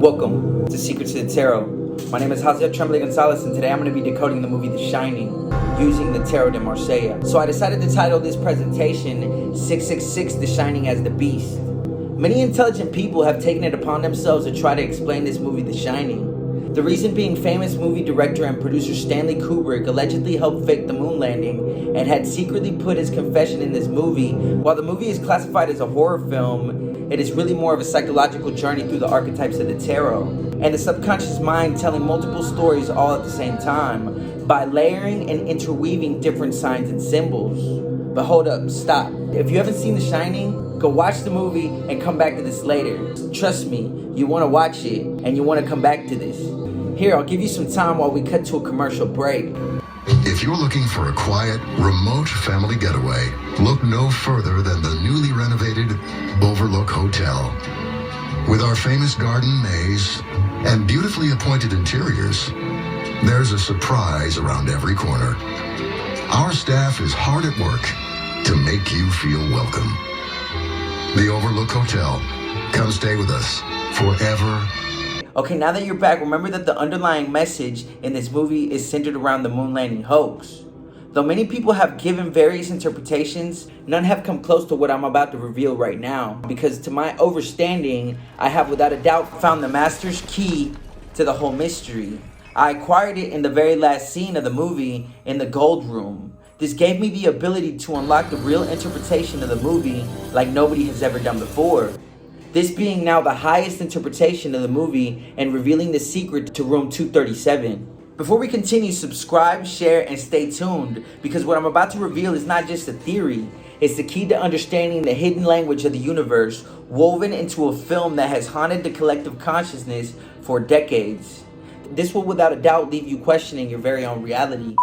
Welcome to Secrets of the Tarot. My name is Javier Tremblay Gonzalez, and today I'm going to be decoding the movie The Shining using the Tarot de Marseille. So I decided to title this presentation 666 The Shining as the Beast. Many intelligent people have taken it upon themselves to try to explain this movie The Shining. The reason being, famous movie director and producer Stanley Kubrick allegedly helped fake the moon landing and had secretly put his confession in this movie. While the movie is classified as a horror film, it is really more of a psychological journey through the archetypes of the tarot and the subconscious mind telling multiple stories all at the same time by layering and interweaving different signs and symbols. But hold up, stop. If you haven't seen The Shining, go watch the movie and come back to this later. Trust me, you want to watch it and you want to come back to this. Here, I'll give you some time while we cut to a commercial break. If you're looking for a quiet, remote family getaway, look no further than the newly renovated Overlook Hotel. With our famous garden maze and beautifully appointed interiors, there's a surprise around every corner. Our staff is hard at work to make you feel welcome. The Overlook Hotel. Come stay with us forever. Okay, now that you're back, remember that the underlying message in this movie is centered around the moon landing hoax. Though many people have given various interpretations, none have come close to what I'm about to reveal right now. Because to my understanding, I have without a doubt found the master's key to the whole mystery. I acquired it in the very last scene of the movie in the gold room. This gave me the ability to unlock the real interpretation of the movie like nobody has ever done before. This being now the highest interpretation of the movie and revealing the secret to room 237. Before we continue, subscribe, share, and stay tuned, because what I'm about to reveal is not just a theory, it's the key to understanding the hidden language of the universe woven into a film that has haunted the collective consciousness for decades. This will without a doubt leave you questioning your very own reality.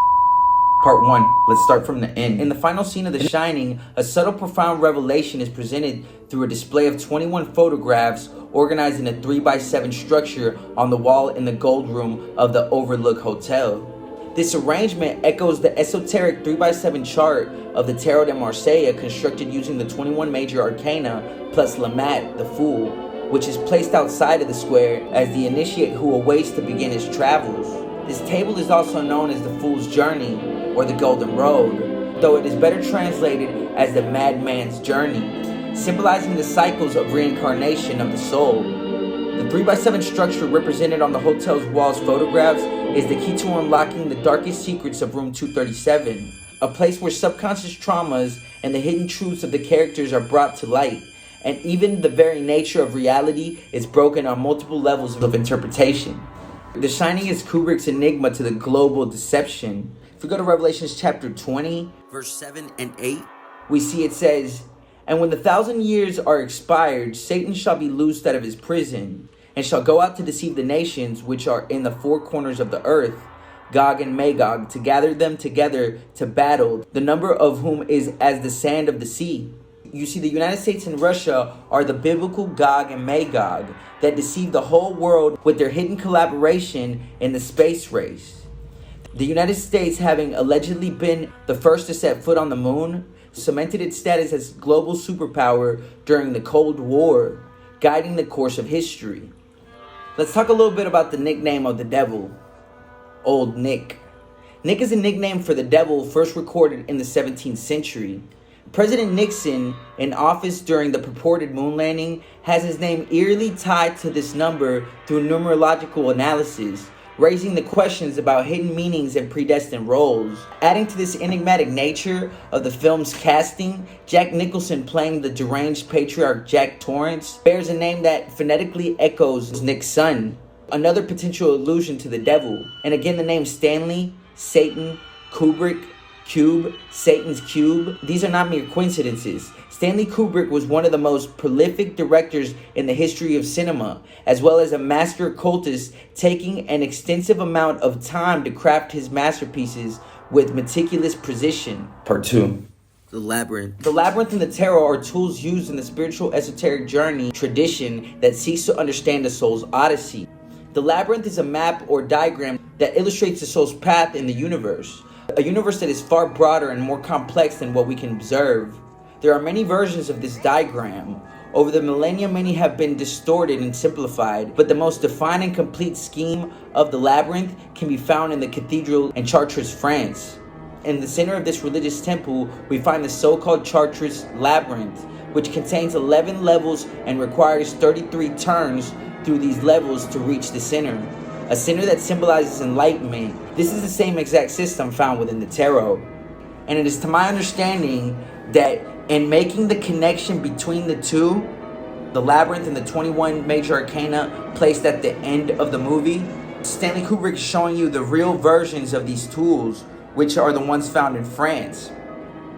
Part 1. Let's start from the end. In the final scene of The Shining, a subtle, profound revelation is presented through a display of 21 photographs organized in a 3x7 structure on the wall in the gold room of the Overlook Hotel. This arrangement echoes the esoteric 3x7 chart of the Tarot de Marseille constructed using the 21 major arcana plus Lamat, the Fool, which is placed outside of the square as the initiate who awaits to begin his travels. This table is also known as the Fool's Journey, or the Golden Road, though it is better translated as the Madman's Journey, symbolizing the cycles of reincarnation of the soul. The 3x7 structure represented on the hotel's walls photographs is the key to unlocking the darkest secrets of room 237, a place where subconscious traumas and the hidden truths of the characters are brought to light, and even the very nature of reality is broken on multiple levels of interpretation. The Shining is Kubrick's enigma to the global deception. If we go to Revelations chapter 20, verse 7 and 8, we see it says, "And when the 1,000 years are expired, Satan shall be loosed out of his prison, and shall go out to deceive the nations which are in the four corners of the earth, Gog and Magog, to gather them together to battle, the number of whom is as the sand of the sea." You see, the United States and Russia are the biblical Gog and Magog that deceive the whole world with their hidden collaboration in the space race. The United States, having allegedly been the first to set foot on the moon, cemented its status as global superpower during the Cold War, guiding the course of history. Let's talk a little bit about the nickname of the devil, Old Nick. Nick is a nickname for the devil first recorded in the 17th century. President Nixon, in office during the purported moon landing, has his name eerily tied to this number through numerological analysis, raising the questions about hidden meanings and predestined roles. Adding to this enigmatic nature of the film's casting, Jack Nicholson playing the deranged patriarch Jack Torrance bears a name that phonetically echoes Nick's son, another potential allusion to the devil. And again, the names Stanley, Satan, Kubrick, Cube, Satan's Cube, these are not mere coincidences. Stanley Kubrick was one of the most prolific directors in the history of cinema, as well as a master occultist, taking an extensive amount of time to craft his masterpieces with meticulous precision. Part 2. The Labyrinth. The Labyrinth and the Tarot are tools used in the spiritual esoteric journey tradition that seeks to understand the soul's odyssey. The Labyrinth is a map or diagram that illustrates the soul's path in the universe. A universe that is far broader and more complex than what we can observe. There are many versions of this diagram, Over the millennia, many have been distorted and simplified, but the most defined and complete scheme of the labyrinth can be found in the cathedral in Chartres, France. In the center of this religious temple, we find the so-called Chartres labyrinth, which contains 11 levels and requires 33 turns through these levels to reach the center. A center that symbolizes enlightenment. This is the same exact system found within the tarot. And it is to my understanding that in making the connection between the two, the labyrinth and the 21 major arcana placed at the end of the movie, Stanley Kubrick is showing you the real versions of these tools, which are the ones found in France.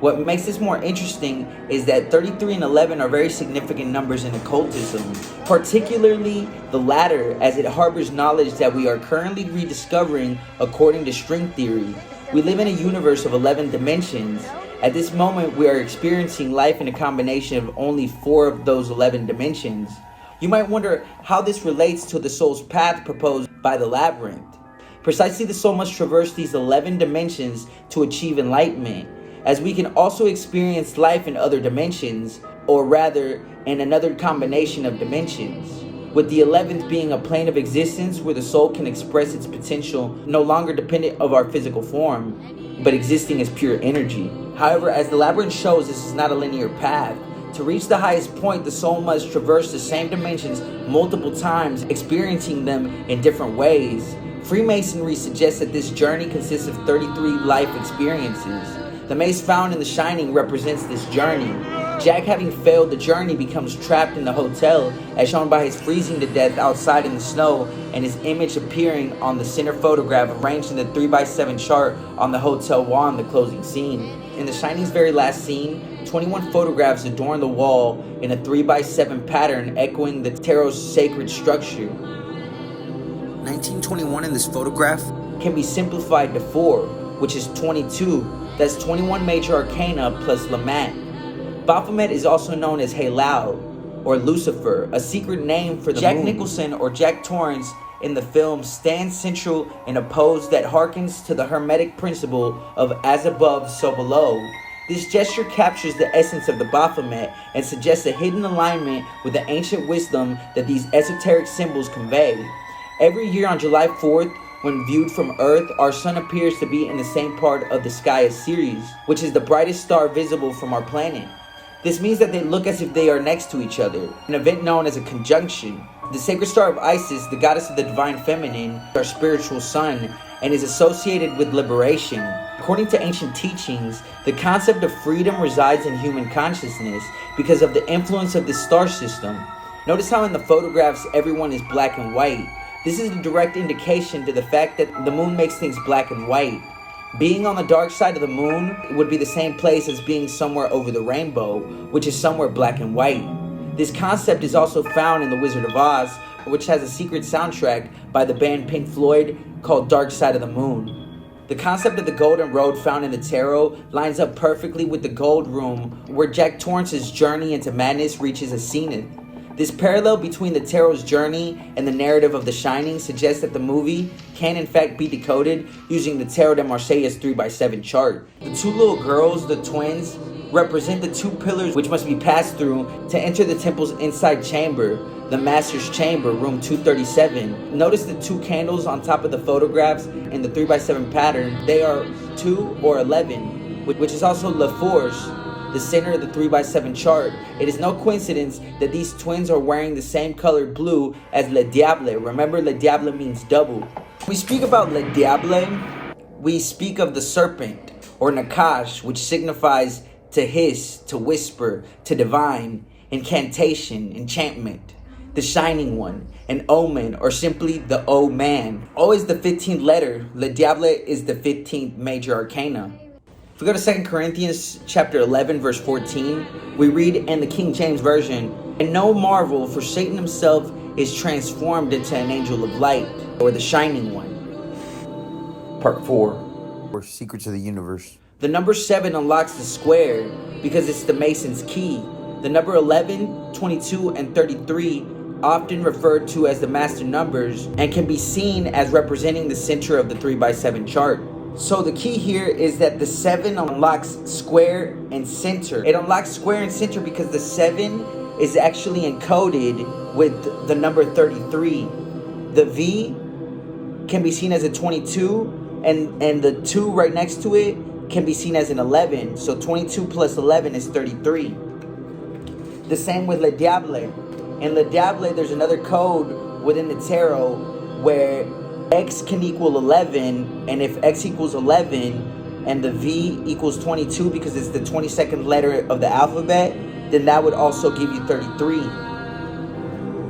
What makes this more interesting is that 33 and 11 are very significant numbers in occultism, particularly the latter, as it harbors knowledge that we are currently rediscovering according to string theory. We live in a universe of 11 dimensions. At this moment, we are experiencing life in a combination of only 4 of those 11 dimensions. You might wonder how this relates to the soul's path proposed by the labyrinth. Precisely, the soul must traverse these 11 dimensions to achieve enlightenment, as we can also experience life in other dimensions, or rather, in another combination of dimensions, with the 11th being a plane of existence where the soul can express its potential, no longer dependent of our physical form, but existing as pure energy. However, as the labyrinth shows, this is not a linear path. To reach the highest point, the soul must traverse the same dimensions multiple times, experiencing them in different ways. Freemasonry suggests that this journey consists of 33 life experiences. The mace found in The Shining represents this journey. Jack, having failed the journey, becomes trapped in the hotel, as shown by his freezing to death outside in the snow and his image appearing on the center photograph arranged in the 3x7 chart on the hotel wall in the closing scene. In The Shining's very last scene, 21 photographs adorn the wall in a 3x7 pattern echoing the tarot's sacred structure. 1921 in this photograph can be simplified to 4, which is 22. That's 21 major arcana plus Lamont. Baphomet is also known as Halal, or Lucifer, a secret name for the Jack moon. Nicholson, or Jack Torrance, in the film stands central in a pose that harkens to the Hermetic principle of as above, so below. This gesture captures the essence of the Baphomet and suggests a hidden alignment with the ancient wisdom that these esoteric symbols convey. Every year on July 4th, when viewed from Earth, our sun appears to be in the same part of the sky as Sirius, which is the brightest star visible from our planet. This means that they look as if they are next to each other, an event known as a conjunction. The sacred star of Isis, the goddess of the divine feminine, our spiritual sun, and is associated with liberation. According to ancient teachings, the concept of freedom resides in human consciousness because of the influence of this star system. Notice how in the photographs everyone is black and white. This is a direct indication to the fact that the moon makes things black and white. Being on the dark side of the moon would be the same place as being somewhere over the rainbow, which is somewhere black and white. This concept is also found in The Wizard of Oz, which has a secret soundtrack by the band Pink Floyd called Dark Side of the Moon. The concept of the Golden Road found in the tarot lines up perfectly with the Gold Room, where Jack Torrance's journey into madness reaches a zenith. This parallel between the tarot's journey and the narrative of The Shining suggests that the movie can in fact be decoded using the Tarot de Marseille's 3x7 chart. The 2 little girls, the twins, represent the 2 pillars which must be passed through to enter the temple's inside chamber, the Master's Chamber, room 237. Notice the 2 candles on top of the photographs in the 3x7 pattern. They are 2 or 11, which is also La Force, the center of the 3x7 chart. It is no coincidence that these twins are wearing the same color blue as Le Diable. Remember, Le Diable means double. When we speak about Le Diable, we speak of the serpent, or Nakash, which signifies to hiss, to whisper, to divine, incantation, enchantment. The Shining One, an omen, or simply the O-Man. O is the 15th letter. Le Diable is the 15th major arcana. If we go to 2 Corinthians chapter 11, verse 14, we read in the King James Version, "And no marvel, for Satan himself is transformed into an angel of light," or the Shining One. Part 4, or Secrets of the Universe. The number 7 unlocks the square because it's the Mason's key. The number 11, 22, and 33 often referred to as the master numbers and can be seen as representing the center of the 3x7 chart. So the key here is that the 7 unlocks square and center. It unlocks square and center because the 7 is actually encoded with the number 33. The V can be seen as a 22, and the 2 right next to it can be seen as an 11. So 22 plus 11 is 33. The same with Le Diable. In Le Diable, there's another code within the tarot where X can equal 11, and if X equals 11 and the V equals 22 because it's the 22nd letter of the alphabet, then that would also give you 33.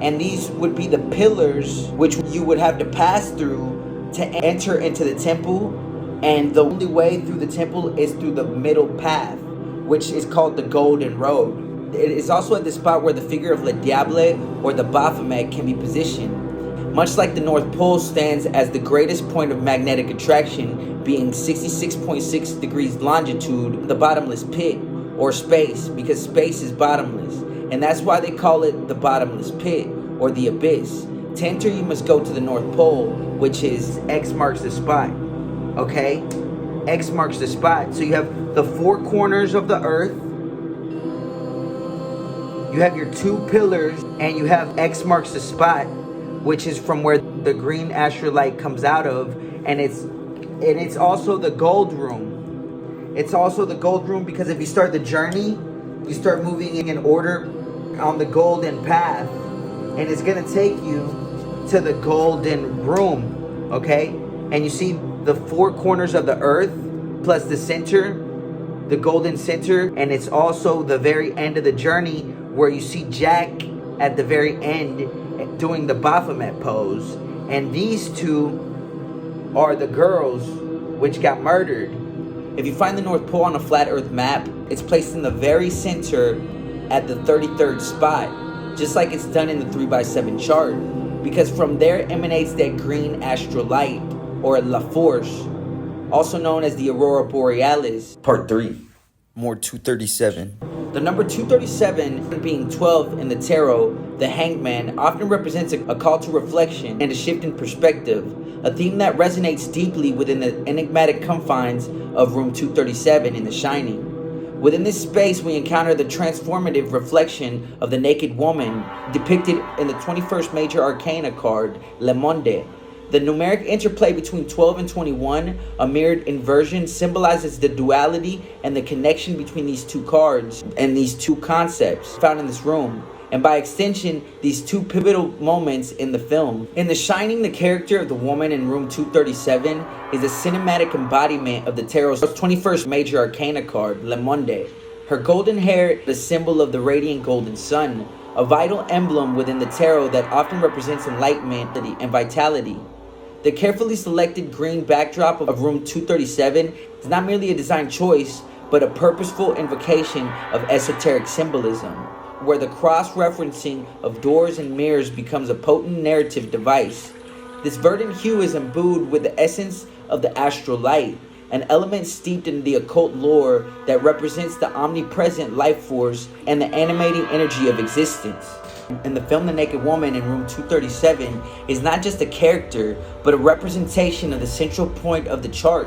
And these would be the pillars which you would have to pass through to enter into the temple. And the only way through the temple is through the middle path, which is called the Golden Road. It is also at the spot where the figure of Le Diable or the Baphomet can be positioned. Much like the North Pole stands as the greatest point of magnetic attraction, being 66.6 degrees longitude, the bottomless pit, or space, because space is bottomless. And that's why they call it the bottomless pit, or the abyss. To enter, you must go to the North Pole, which is X marks the spot. Okay? X marks the spot. So you have the 4 corners of the earth, you have your 2 pillars, and you have X marks the spot, which is from where the green astrolite comes out of, and it's also the gold room. It's also the gold room because if you start the journey, you start moving in order on the golden path, and it's gonna take you to the golden room, okay? And you see the 4 corners of the earth plus the center, the golden center, and it's also the very end of the journey where you see Jack at the very end doing the Baphomet pose. And these 2 are the girls which got murdered. If you find the North Pole on a flat earth map, it's placed in the very center at the 33rd spot, just like it's done in the 3x7 chart, because from there emanates that green astral light, or La Force, also known as the Aurora Borealis. Part 3. More 237. The number 237, being 12 in the tarot, the Hangman, often represents a call to reflection and a shift in perspective, a theme that resonates deeply within the enigmatic confines of room 237 in The Shining. Within this space, we encounter the transformative reflection of the naked woman, depicted in the 21st major arcana card, Le Monde. The numeric interplay between 12 and 21, a mirrored inversion, symbolizes the duality and the connection between these 2 cards and these 2 concepts found in this room, and by extension, these 2 pivotal moments in the film. In The Shining, the character of the woman in room 237 is a cinematic embodiment of the tarot's 21st major arcana card, Le Monde. Her golden hair, the symbol of the radiant golden sun, a vital emblem within the tarot that often represents enlightenment and vitality. The carefully selected green backdrop of room 237 is not merely a design choice, but a purposeful invocation of esoteric symbolism, where the cross-referencing of doors and mirrors becomes a potent narrative device. This verdant hue is imbued with the essence of the astral light, an element steeped in the occult lore that represents the omnipresent life force and the animating energy of existence. In the film, the naked woman in room 237 is not just a character, but a representation of the central point of the chart,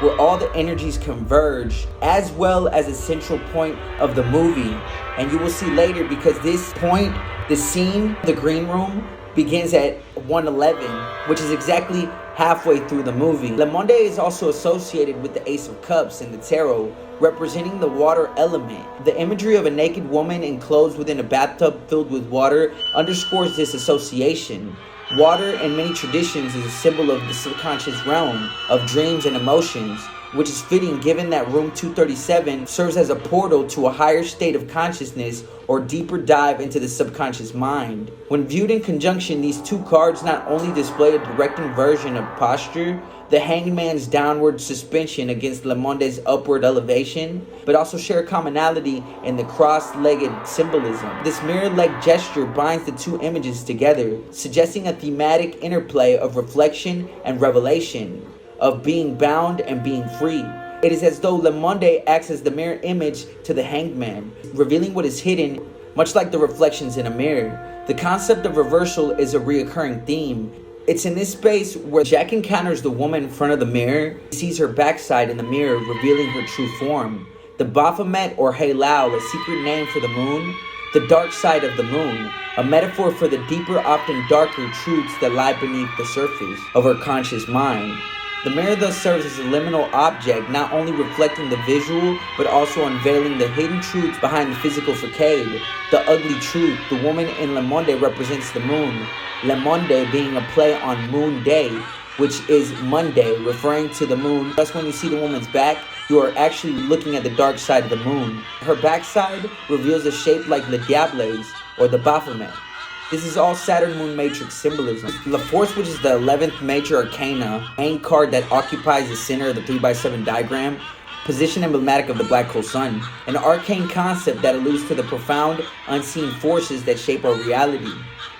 where all the energies converge, as well as a central point of the movie. And you will see later, because this point, the scene, the green room, begins at 111, which is exactly halfway through the movie. Le Monde is also associated with the Ace of Cups in the tarot, representing the water element. The imagery of a naked woman enclosed within a bathtub filled with water underscores this association. Water in many traditions is a symbol of the subconscious realm of dreams and emotions, which is fitting given that room 237 serves as a portal to a higher state of consciousness or deeper dive into the subconscious mind. When viewed in conjunction, these 2 cards not only display a direct inversion of posture, the hangman's downward suspension against Le Monde's upward elevation, but also share a commonality in the cross-legged symbolism. This mirror-like gesture binds the 2 images together, suggesting a thematic interplay of reflection and revelation, of being bound and being free. It is as though Le Monde acts as the mirror image to the hangman, revealing what is hidden, much like the reflections in a mirror. The concept of reversal is a reoccurring theme. It's in this space where Jack encounters the woman in front of the mirror. He sees her backside in the mirror, revealing her true form. The Baphomet, or Halal, a secret name for the moon, The dark side of the moon, a metaphor for the deeper, often darker truths that lie beneath the surface of our conscious mind. The mirror thus serves as a liminal object, not only reflecting the visual, but also unveiling the hidden truths behind the physical facade. The ugly truth, the woman in Le Monde represents the moon, Le Monde being a play on Moon Day, which is Monday, referring to the moon. Thus, when you see the woman's back, you are actually looking at the dark side of the moon. Her backside reveals a shape like Le Diable's or the Baphomet. This is all Saturn Moon Matrix symbolism. La Force, which is the 11th major arcana, main card that occupies the center of the 3x7 diagram, position emblematic of the black hole sun, an arcane concept that alludes to the profound, unseen forces that shape our reality.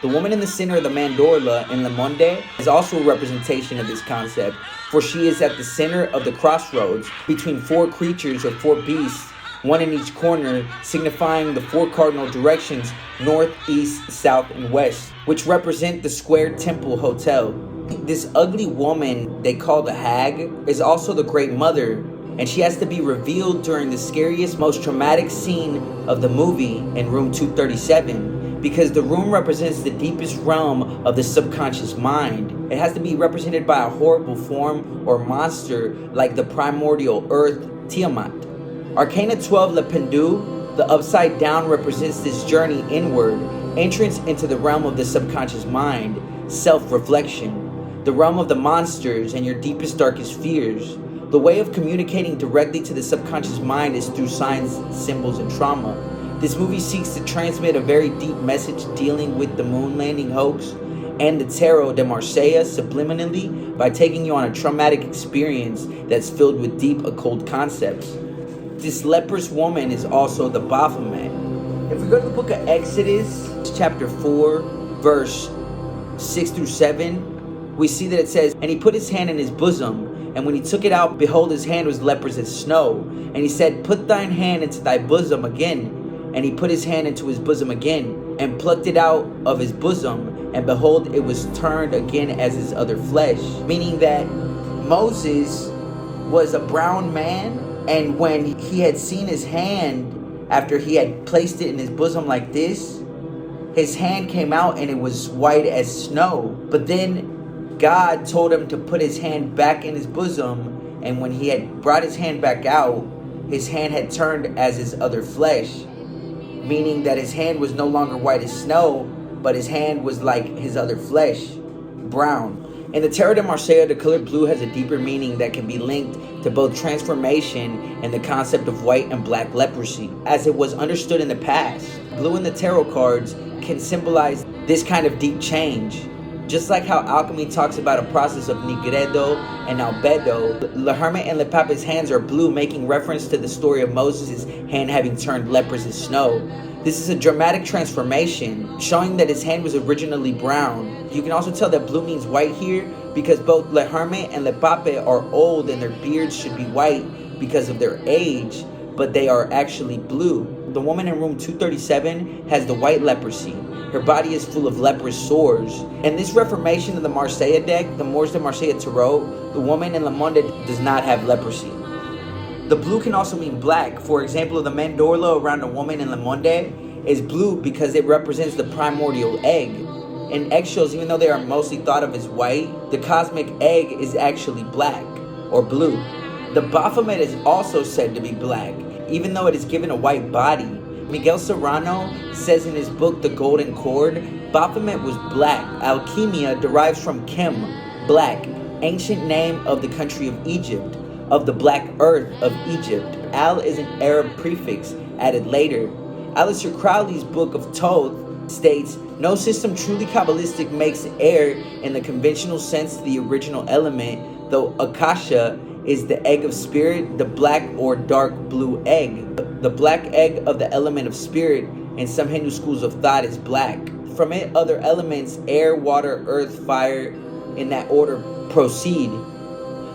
The woman in the center of the mandorla in Le Monde is also a representation of this concept, for she is at the center of the crossroads between four creatures or four beasts, one in each corner, signifying the four cardinal directions, north, east, south, and west, which represent the Square Temple Hotel. This ugly woman they call the Hag is also the Great Mother, and she has to be revealed during the scariest, most traumatic scene of the movie in room 237, because the room represents the deepest realm of the subconscious mind. It has to be represented by a horrible form or monster like the primordial earth Tiamat. Arcana 12 Le Pendu, the upside down, represents this journey inward, entrance into the realm of the subconscious mind, self-reflection, the realm of the monsters and your deepest, darkest fears. The way of communicating directly to the subconscious mind is through signs, symbols, and trauma. This movie seeks to transmit a very deep message dealing with the moon landing hoax and the Tarot de Marseille subliminally by taking you on a traumatic experience that's filled with deep occult concepts. This leprous woman is also the Baphomet. If we go to the book of Exodus, chapter 4, verse 6 through 7, we see that it says, "And he put his hand in his bosom, and when he took it out, behold, his hand was leprous as snow. And he said, Put thine hand into thy bosom again. And he put his hand into his bosom again, and plucked it out of his bosom, and behold, it was turned again as his other flesh." Meaning that Moses was a brown man, and when he had seen his hand, after he had placed it in his bosom like this, his hand came out and it was white as snow. But then God told him to put his hand back in his bosom, and when he had brought his hand back out, his hand had turned as his other flesh, meaning that his hand was no longer white as snow, but his hand was like his other flesh, brown. In the Tarot de Marseille, the color blue has a deeper meaning that can be linked to both transformation and the concept of white and black leprosy, as it was understood in the past. Blue in the tarot cards can symbolize this kind of deep change. Just like how alchemy talks about a process of nigredo and albedo, Le Hermit and Le Pape's hands are blue, making reference to the story of Moses' hand having turned leprous as snow. This is a dramatic transformation, showing that his hand was originally brown. You can also tell that blue means white here, because both Le Hermit and Le Pape are old and their beards should be white because of their age, but they are actually blue. The woman in room 237 has the white leprosy. Her body is full of leprous sores. In this reformation of the Marseille deck, the Moors de Marseille Tarot, the woman in Le Monde does not have leprosy. The blue can also mean black. For example, the mandorla around a woman in Le Monde is blue because it represents the primordial egg. In eggshells, even though they are mostly thought of as white, the cosmic egg is actually black or blue. The Baphomet is also said to be black, even though it is given a white body. Miguel Serrano says in his book, The Golden Cord, Baphomet was black. Alchemia derives from Chem, black, ancient name of the country of Egypt, of the black earth of Egypt. Al is an Arab prefix added later. Aleister Crowley's book of Thoth states, "No system truly Kabbalistic makes air in the conventional sense the original element, though Akasha is the egg of spirit, the black or dark blue egg. The black egg of the element of spirit in some Hindu schools of thought is black. From it, other elements, air, water, earth, fire, in that order, proceed."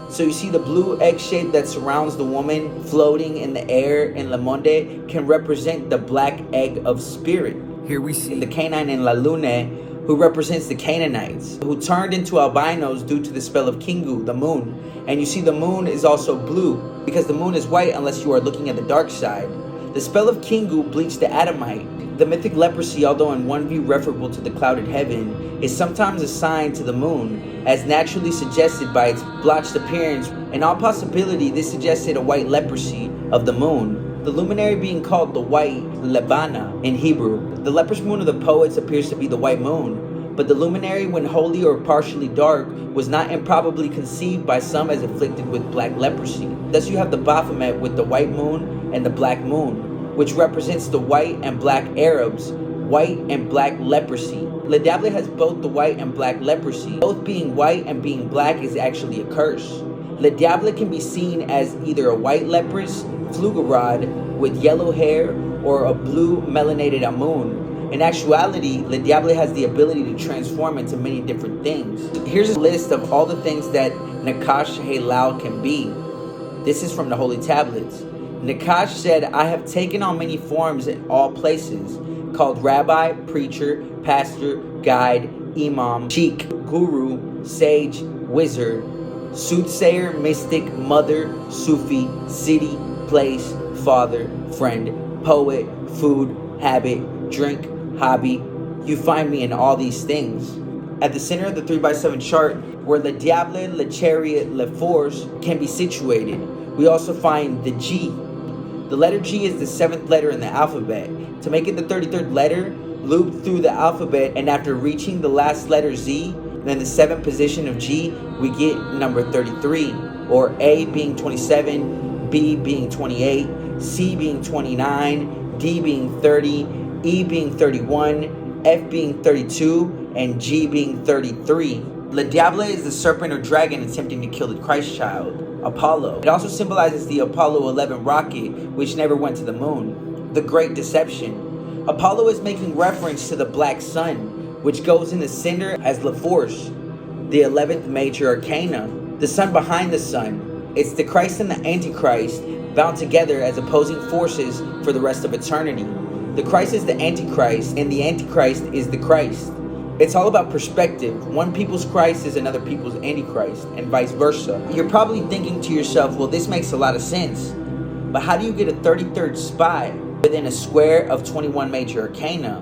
So you see the blue egg shape that surrounds the woman floating in the air in Le Monde can represent the black egg of spirit. Here we see the canine in La Lune, who represents the Canaanites, who turned into albinos due to the spell of Kingu, the moon. And you see the moon is also blue, because the moon is white unless you are looking at the dark side. The spell of Kingu bleached the Adamite, The mythic leprosy, although in one view referable to the clouded heaven, is sometimes assigned to the moon, as naturally suggested by its blotched appearance. In all possibility, this suggested a white leprosy of the moon, the luminary being called the white Lebana in Hebrew. The leprous moon of the poets appears to be the white moon, but the luminary, when wholly or partially dark, was not improbably conceived by some as afflicted with black leprosy. Thus you have the Baphomet with the white moon and the black moon, which represents the white and black Arabs, white and black leprosy. Le Diable has both the white and black leprosy. Both being white and being black is actually a curse. Le Diable can be seen as either a white leprous Flugerod with yellow hair or a blue melanated Amun. In actuality, Le Diable has the ability to transform into many different things. Here's a list of all the things that Nakash Halal can be. This is from the Holy Tablets. Nakash said, I have taken on many forms in all places, called rabbi, preacher, pastor, guide, imam, sheikh, guru, sage, wizard, soothsayer, mystic, mother, Sufi, city, place, father, friend, poet, food, habit, drink, hobby. You find me in all these things. At the center of the 3x7 chart, where Le Diable, Le Chariot, Le Force can be situated, we also find the G. The letter G is the 7th letter in the alphabet. To make it the 33rd letter, loop through the alphabet, and after reaching the last letter Z, then the 7th position of G, we get number 33, or A being 27, B being 28, C being 29, D being 30, E being 31, F being 32, and G being 33. Le Diable is the serpent or dragon attempting to kill the Christ child, Apollo. It also symbolizes the Apollo 11 rocket, which never went to the moon. The Great Deception. Apollo is making reference to the black sun, which goes in the center as La Force, the 11th major arcana, the sun behind the sun. It's the Christ and the Antichrist bound together as opposing forces for the rest of eternity. The Christ is the Antichrist, and the Antichrist is the Christ. It's all about perspective. One people's Christ is another people's Antichrist, and vice versa. You're probably thinking to yourself, well, this makes a lot of sense. But how do you get a 33rd spot within a square of 21 major arcana?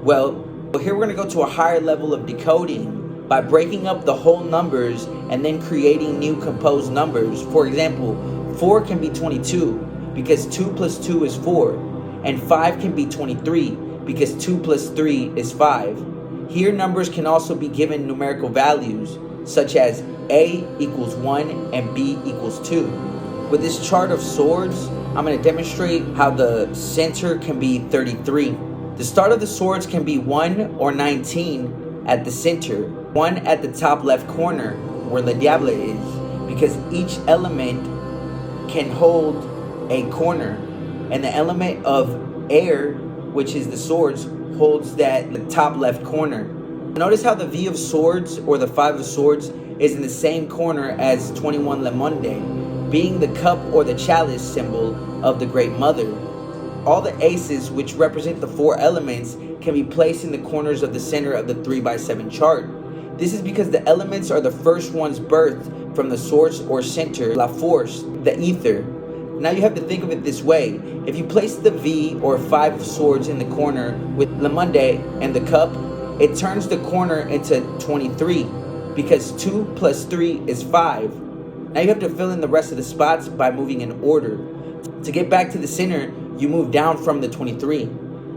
Well, here we're going to go to a higher level of decoding by breaking up the whole numbers and then creating new composed numbers. For example, 4 can be 22 because 2 plus 2 is 4. And 5 can be 23 because 2 plus 3 is 5. Here numbers can also be given numerical values such as A equals 1 and B equals 2. With this chart of swords, I'm going to demonstrate how the center can be 33. The start of the swords can be 1 or 19 at the center, 1 at the top left corner where Le Diable is, because each element can hold a corner. And the element of air, which is the swords, holds the top left corner. Notice how the V of swords, or the 5 of swords, is in the same corner as 21 Le Monde, being the cup or the chalice symbol of the Great Mother. All the aces, which represent the 4 elements, can be placed in the corners of the center of the 3x7 chart. This is because the elements are the first ones birthed from the source or center, La Force, the ether. Now you have to think of it this way. If you place the V or 5 of swords in the corner with Le Monde and the cup, it turns the corner into 23 because 2 plus 3 is 5. Now you have to fill in the rest of the spots by moving in order. To get back to the center, you move down from the 23.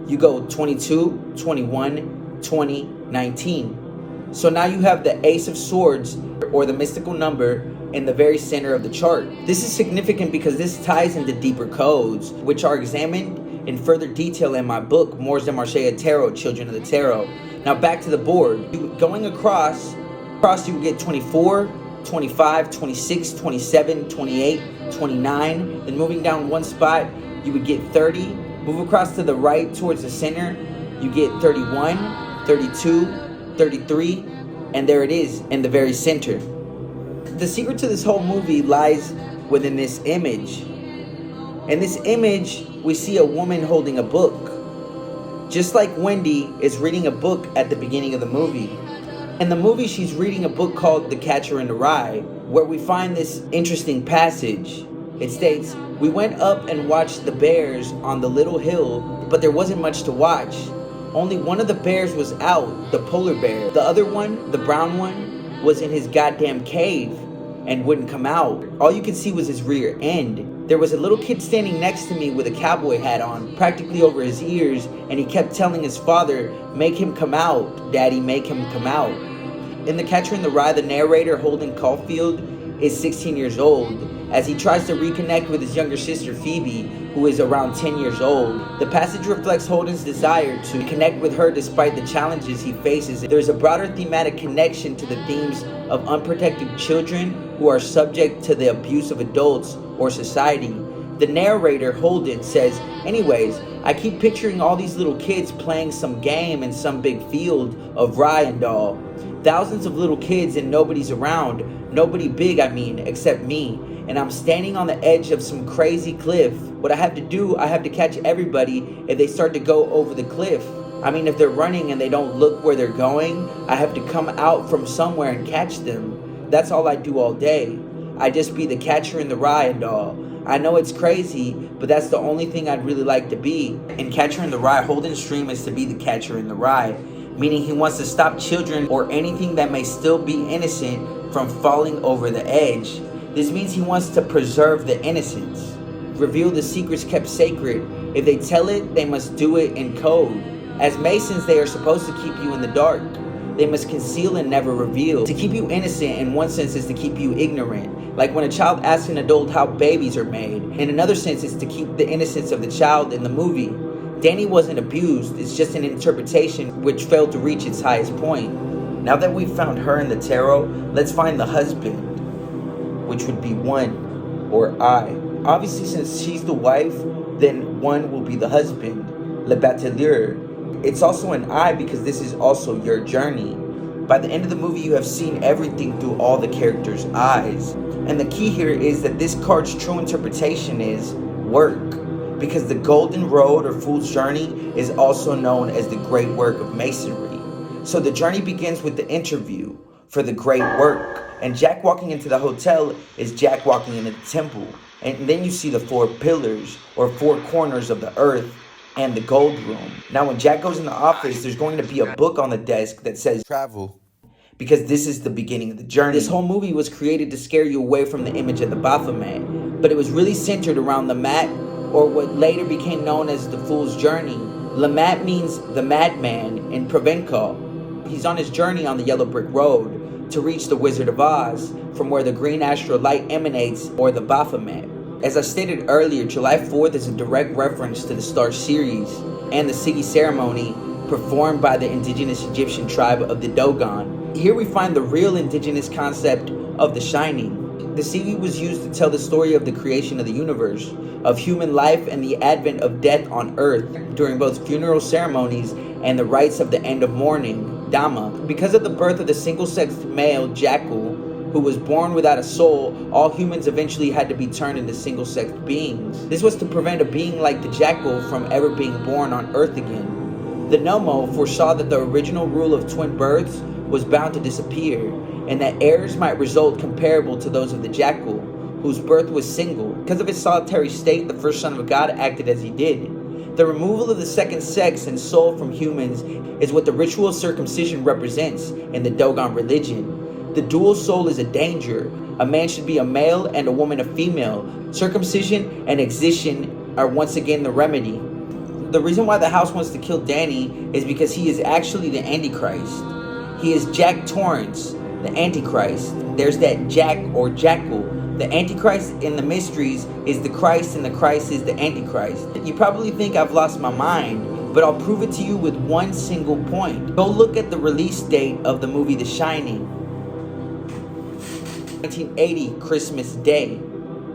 You go 22, 21, 20, 19. So now you have the Ace of Swords, or the mystical number, in the very center of the chart. This is significant because this ties into deeper codes, which are examined in further detail in my book, Mors de Marseille Tarot, Children of the Tarot. Now back to the board. Going across you get 24, 25, 26, 27, 28, 29. Then moving down one spot, you would get 30. Move across to the right towards the center, you get 31, 32, 33, and there it is in the very center. The secret to this whole movie lies within this image. In this image, we see a woman holding a book. Just like Wendy is reading a book at the beginning of the movie. In the movie, she's reading a book called The Catcher in the Rye, where we find this interesting passage. It states, "We went up and watched the bears on the little hill, but there wasn't much to watch. Only one of the bears was out, the polar bear. The other one, the brown one, was in his goddamn cave and wouldn't come out. All you could see was his rear end. There was a little kid standing next to me with a cowboy hat on, practically over his ears, and he kept telling his father, 'Make him come out, Daddy, make him come out.'" In The Catcher in the Rye, the narrator, Holden Caulfield, is 16 years old. As he tries to reconnect with his younger sister Phoebe, who is around 10 years old. The passage reflects Holden's desire to connect with her despite the challenges he faces. There is a broader thematic connection to the themes of unprotected children who are subject to the abuse of adults or society. The narrator, Holden, says, "Anyways, I keep picturing all these little kids playing some game in some big field of rye and all. Thousands of little kids and nobody's around. Nobody big, I mean, except me. And I'm standing on the edge of some crazy cliff. What I have to do, I have to catch everybody if they start to go over the cliff. I mean, if they're running and they don't look where they're going, I have to come out from somewhere and catch them. That's all I do all day. I just be the catcher in the rye and all. I know it's crazy, but that's the only thing I'd really like to be." In Catcher in the Rye, Holden's dream is to be the catcher in the rye, meaning he wants to stop children or anything that may still be innocent from falling over the edge. This means he wants to preserve the innocence, reveal the secrets kept sacred. If they tell it, they must do it in code. As Masons, they are supposed to keep you in the dark. They must conceal and never reveal. To keep you innocent, in one sense, is to keep you ignorant. Like when a child asks an adult how babies are made. In another sense, it's to keep the innocence of the child in the movie. Danny wasn't abused, it's just an interpretation which failed to reach its highest point. Now that we've found her in the tarot, let's find the husband, which would be one, or I. Obviously, since she's the wife, then one will be the husband, le batelier. It's also an I because this is also your journey. By the end of the movie, you have seen everything through all the characters' eyes. And the key here is that this card's true interpretation is work. Because the Golden Road or Fool's Journey is also known as the Great Work of Masonry. So the journey begins with the interview for the great work. And Jack walking into the hotel is Jack walking into the temple. And then you see the 4 pillars or 4 corners of the earth and the gold room. Now when Jack goes in the office, there's going to be a book on the desk that says travel, because this is the beginning of the journey. This whole movie was created to scare you away from the image of the Baphomet, but it was really centered around the mat, or what later became known as the Fool's Journey. Lamat means the madman in Provencal. He's on his journey on the yellow brick road to reach the Wizard of Oz, from where the green astral light emanates, or the Baphomet. As I stated earlier, July 4th is a direct reference to the Star series and the Sigi ceremony performed by the indigenous Egyptian tribe of the Dogon. Here we find the real indigenous concept of the Shining. The Sigi was used to tell the story of the creation of the universe, of human life and the advent of death on earth during both funeral ceremonies and the rites of the end of mourning, Dhamma. Because of the birth of the single-sexed male Jackal, who was born without a soul, all humans eventually had to be turned into single-sexed beings. This was to prevent a being like the Jackal from ever being born on earth again. The Nomo foresaw that the original rule of twin births was bound to disappear, and that heirs might result comparable to those of the Jackal, whose birth was single. Because of his solitary state, the first son of God acted as he did. The removal of the second sex and soul from humans is what the ritual of circumcision represents in the Dogon religion. The dual soul is a danger. A man should be a male and a woman a female. Circumcision and excision are once again the remedy. The reason why the house wants to kill Danny is because he is actually the Antichrist. He is Jack Torrance, the Antichrist. There's that Jack or Jackal. The Antichrist in the mysteries is the Christ, and the Christ is the Antichrist. You probably think I've lost my mind, but I'll prove it to you with one single point. Go look at the release date of the movie The Shining. 1980, Christmas Day,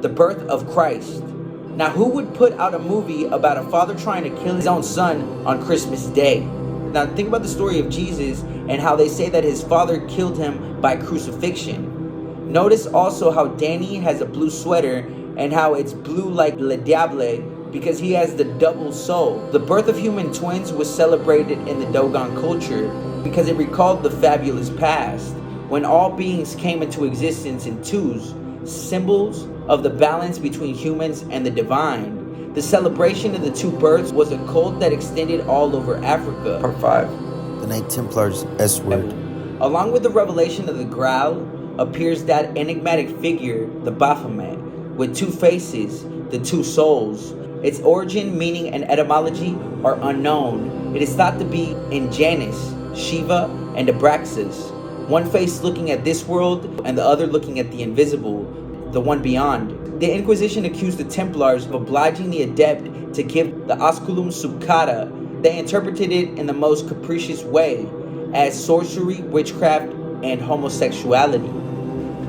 the birth of Christ. Now, who would put out a movie about a father trying to kill his own son on Christmas Day? Now, think about the story of Jesus and how they say that his father killed him by crucifixion. Notice also how Danny has a blue sweater and how it's blue like Le Diable because he has the double soul. The birth of human twins was celebrated in the Dogon culture because it recalled the fabulous past, when all beings came into existence in twos. symbols of the balance between humans and the divine. The celebration of the two births was a cult that extended all over Africa. Part 5. The Knight Templar's S-word. Along with the revelation of the Graal appears that enigmatic figure, the Baphomet, with two faces, the two souls. Its origin, meaning, and etymology are unknown. It is thought to be in Janus, Shiva, and Abraxas. One face looking at this world and the other looking at the invisible, the one beyond. The Inquisition accused the Templars of obliging the adept to give the osculum subcata. They interpreted it in the most capricious way, as sorcery, witchcraft, and homosexuality.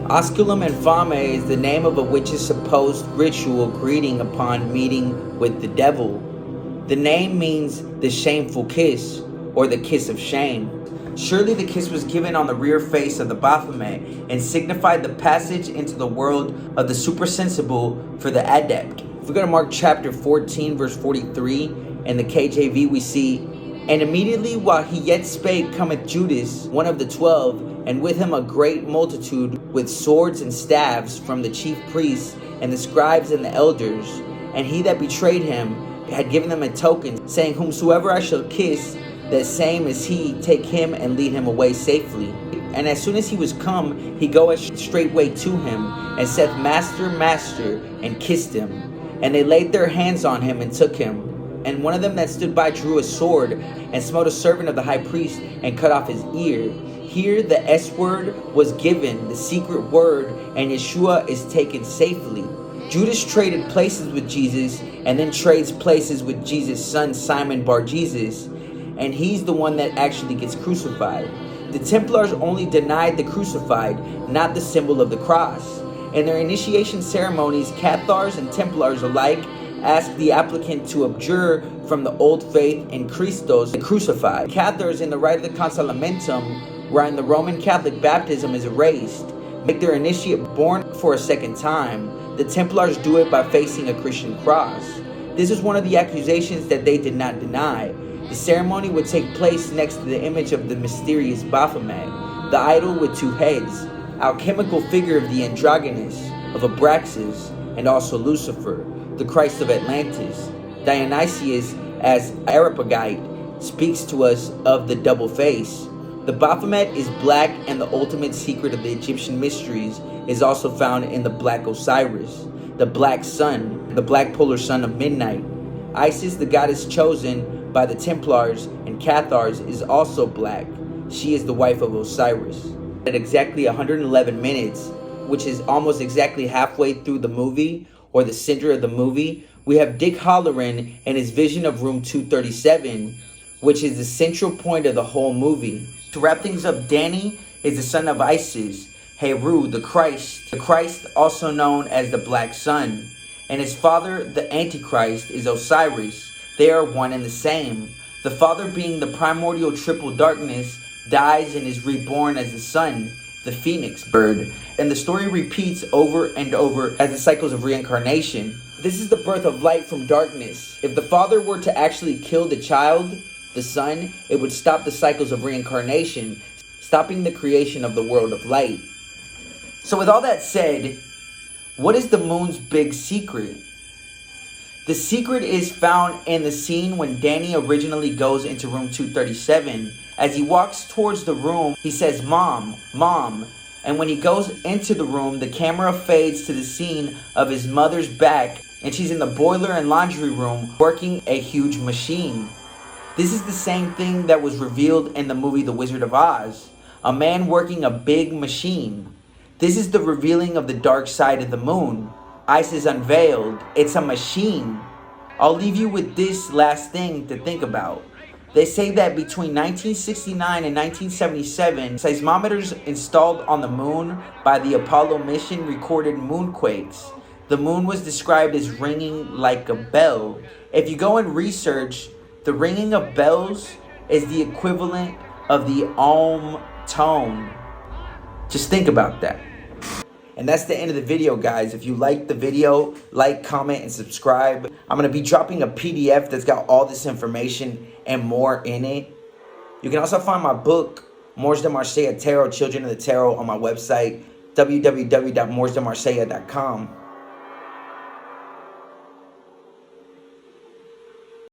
Osculum infame is the name of a witch's supposed ritual greeting upon meeting with the devil. The name means the shameful kiss, or the kiss of shame. Surely the kiss was given on the rear face of the Baphomet and signified the passage into the world of the supersensible for the adept. If we go to Mark chapter 14, verse 43, in the KJV we see, "And immediately while he yet spake cometh Judas, one of the 12, and with him a great multitude with swords and staves from the chief priests and the scribes and the elders. And he that betrayed him had given them a token, saying, Whomsoever I shall kiss, that same is he, take him and lead him away safely. And as soon as he was come, he goeth straightway to him, and saith, Master, Master, and kissed him. And they laid their hands on him and took him. And one of them that stood by drew a sword, and smote a servant of the high priest, and cut off his ear. Here the S-word was given, the secret word, and Yeshua is taken safely. Judas traded places with Jesus, and then trades places with Jesus' son Simon Bar-Jesus, and he's the one that actually gets crucified. The Templars only denied the crucified, not the symbol of the cross. In their initiation ceremonies, Cathars and Templars alike asked the applicant to abjure from the old faith in Christos, the crucified. Cathars in the rite of the consolamentum, wherein the Roman Catholic baptism is erased, make their initiate born for a second time. The Templars do it by facing a Christian cross. This is one of the accusations that they did not deny. The ceremony would take place next to the image of the mysterious Baphomet, the idol with two heads, alchemical figure of the androgynous, of Abraxas, and also Lucifer, the Christ of Atlantis. Dionysius, as Areopagite, speaks to us of the double face. The Baphomet is black, and the ultimate secret of the Egyptian mysteries is also found in the Black Osiris, the Black Sun, the Black Polar Sun of Midnight. Isis, the goddess chosen by the Templars and Cathars, is also black. She is the wife of Osiris. At exactly 111 minutes, which is almost exactly halfway through the movie, or the center of the movie, we have Dick Halloran and his vision of room 237, which is the central point of the whole movie. To wrap things up, Danny is the son of Isis, Heru, the Christ also known as the Black Sun, and his father, the Antichrist, is Osiris. They are one and the same. The father, being the primordial triple darkness, dies and is reborn as the sun, the phoenix bird, and the story repeats over and over as the cycles of reincarnation. This is the birth of light from darkness. If the father were to actually kill the child, the sun, it would stop the cycles of reincarnation, stopping the creation of the world of light. So with all that said, what is the moon's big secret? The secret is found in the scene when Danny originally goes into room 237. As he walks towards the room, he says, Mom, Mom. And when he goes into the room, the camera fades to the scene of his mother's back, and she's in the boiler and laundry room working a huge machine. This is the same thing that was revealed in the movie The Wizard of Oz, a man working a big machine. This is the revealing of the dark side of the moon. Ice is unveiled. It's a machine. I'll leave you with this last thing to think about. They say that between 1969 and 1977, seismometers installed on the moon by the Apollo mission recorded moonquakes. The moon was described as ringing like a bell. If you go and research, the ringing of bells is the equivalent of the Om tone. Just think about that. And that's the end of the video, guys. If you liked the video, like, comment, and subscribe. I'm going to be dropping a PDF that's got all this information and more in it. You can also find my book, Morge de Marseille Tarot, Children of the Tarot, on my website. www.mooresdemarseille.com.